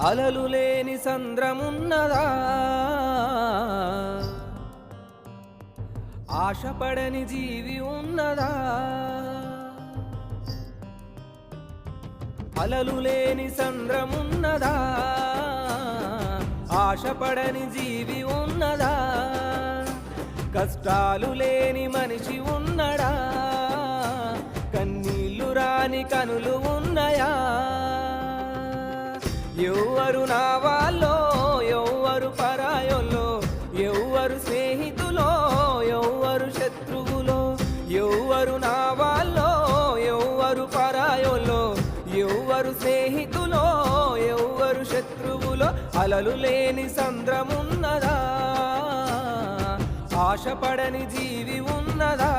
అలలు లేని సంద్రమున్నదా ఆశపడని జీవి ఉన్నదా అలలు లేని సంద్రమున్నదా ఆశపడని జీవి ఉన్నదా కష్టాలు లేని మనిషి ఉన్నడా కన్నీళ్లు రాని కనులు ఉన్నయా ఎవ్వరు నా వాళ్ళో ఎవ్వరు పరాయోలో ఎవ్వరు స్నేహితులో ఎవ్వరు శత్రువులో ఎవ్వరు నా వాళ్ళో ఎవ్వరు పరాయోలో ఎవ్వరు స్నేహితులో ఎవ్వరు శత్రువులో అలలు లేని సంద్రమున్నదా ఆశపడని జీవి ఉన్నదా